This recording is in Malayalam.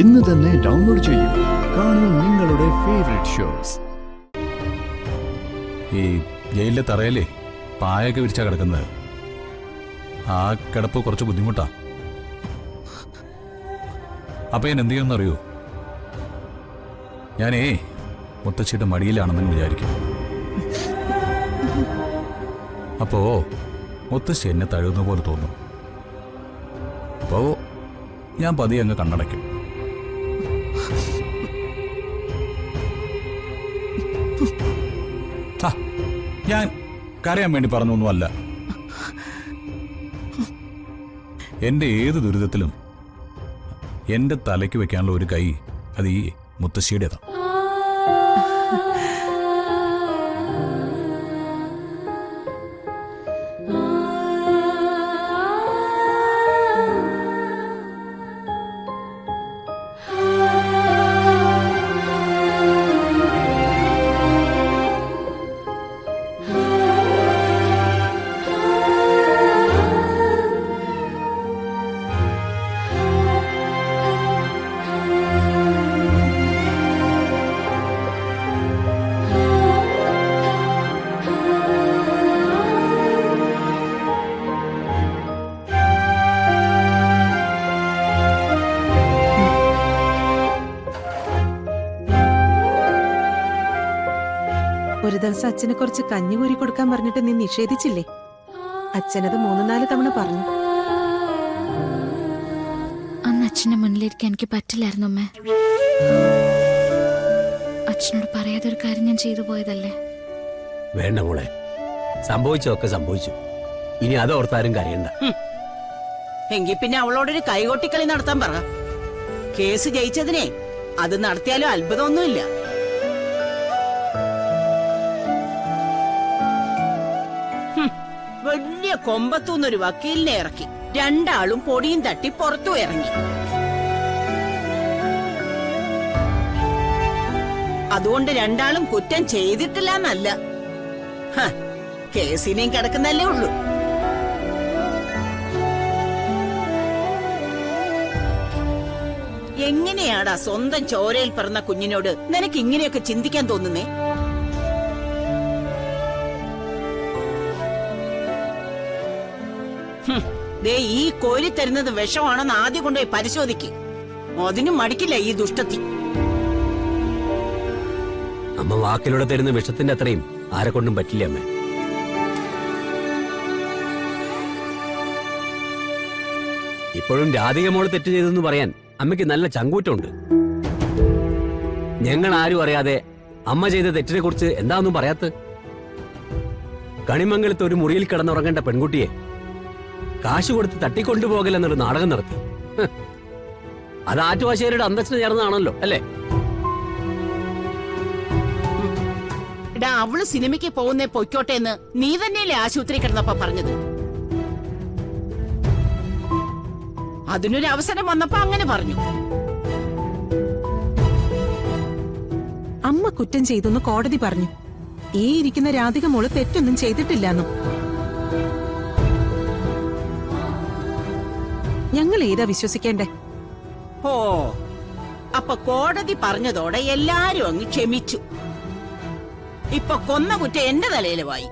ഇന്ന് തന്നെ ഡൗൺലോഡ് ചെയ്യൂ. കാണൂ നിങ്ങളുടെ ഫേവറേറ്റ് ഷോസ്. ഈ ജയിലിലെ തറയിലേ പായൊക്കെ വിരിച്ചാ കിടക്കുന്നത്. ആ കിടപ്പ് കുറച്ച് ബുദ്ധിമുട്ടാ. അപ്പൊ ഞാൻ എന്ത് ചെയ്യുമെന്നറിയോ? ഞാനേ മുത്തശ്ശിയുടെ മടിയിലാണെന്ന് വിചാരിക്കും. അപ്പോ മുത്തശ്ശി എന്നെ തഴുകുന്ന പോലെ തോന്നും. അപ്പോ ഞാൻ പതിയെ അങ്ങ് കണ്ണടയ്ക്കും. ഞാൻ കരയാൻ വേണ്ടി പറഞ്ഞൊന്നുമല്ല. എന്റെ ഏത് ദുരിതത്തിലും എന്റെ തലയ്ക്ക് വെക്കാനുള്ള ഒരു കൈ അത് ഈ മുത്തശ്ശിയുടേതാ. ഒരു ദിവസം അച്ഛന് കുറച്ച് കഞ്ഞി കൂരി കൊടുക്കാൻ പറഞ്ഞിട്ട് നീ നിഷേധിച്ചില്ലേ? അച്ഛനത് 3-4 തവണ പറഞ്ഞു. അന്ന് അച്ഛന്റെ മുന്നിലിരിക്കാൻ എനിക്ക് പറ്റില്ലായിരുന്നു അമ്മേ. അച്ഛനോട് പറയാതെ ഒരു കാര്യം ഞാൻ ചെയ്തു പോയതല്ലേ. വേണ്ട മോളെ, സംഭവിച്ചതൊക്കെ സംഭവിച്ചു. ഇനി അതോർത്താരും കരയണ്ട. എങ്കിൽ പിന്നെ അവളോടൊരു കൈകൊട്ടിക്കളി നടത്താൻ പറ. കേസ് ജയിച്ചതിനെ അത് നടത്തിയാലും അത്ഭുതമൊന്നുമില്ല. വലിയ കൊമ്പത്തൂന്നൊരു വക്കീലിനെ ഇറക്കി രണ്ടാളും പൊടിയും തട്ടി പുറത്തു ഇറങ്ങി. അതുകൊണ്ട് രണ്ടാളും കുറ്റം ചെയ്തിട്ടില്ല എന്നല്ല, കേസിനെയും കിടക്കുന്നല്ലേ ഉള്ളൂ. എങ്ങനെയാടാ സ്വന്തം ചോരയിൽ പിറന്ന കുഞ്ഞിനോട് നിനക്ക് ഇങ്ങനെയൊക്കെ ചിന്തിക്കാൻ തോന്നുന്നേ? ദേ ഈ കോരി തരുന്നത് വിഷമാണെന്ന് ആദ്യം കൊണ്ടുപോയി പരിശോധിക്കും. അതിനും മടിക്കില്ല ഈ ദുഷ്ടത്തി. അമ്മ വാക്കിലൂടെ തരുന്ന വിഷത്തിന്റെ അത്രയും ആരെ കൊണ്ടും പറ്റില്ല അമ്മ. ഇപ്പോഴും രാധിക മോള് തെറ്റ് ചെയ്തെന്ന് പറയാൻ അമ്മയ്ക്ക് നല്ല ചങ്കൂറ്റമുണ്ട്. ഞങ്ങൾ ആരും അറിയാതെ അമ്മ ചെയ്ത തെറ്റിനെ കുറിച്ച് എന്താണെന്നും പറയാത്ത. കണിമംഗലത്ത് ഒരു മുറിയിൽ കിടന്നുറങ്ങേണ്ട പെൺകുട്ടിയെ കാശ് കൊടുത്ത് തട്ടിക്കൊണ്ടുപോകലെന്നൊരു നാടകം നടത്തി. അത് ആറ്റുവാശേരിയുടെ അന്തസ്സിന് ചേർന്നതാണല്ലോ അല്ലേ? അവള് സിനിമയ്ക്ക് പോകുന്നേ പൊയ്ക്കോട്ടെ എന്ന് നീ തന്നെയല്ലേ ആശുപത്രി കിടന്നപ്പോ പറഞ്ഞത്? അതിനൊരു അവസരം വന്നപ്പോ അങ്ങനെ പറഞ്ഞു. അമ്മ കുറ്റം ചെയ്തെന്ന് കോടതി പറഞ്ഞു. ഈ ഇരിക്കുന്ന രാധിക മോള് തെറ്റൊന്നും ചെയ്തിട്ടില്ലെന്നും. ഞങ്ങൾ ഏതാ വിശ്വസിക്കേണ്ടേ? ഓ, അപ്പൊ കോടതി പറഞ്ഞതോടെ എല്ലാരും അങ്ങ് ക്ഷമിച്ചു. ഇപ്പൊ കൊന്ന കുറ്റം എന്റെ തലയിൽ വായി.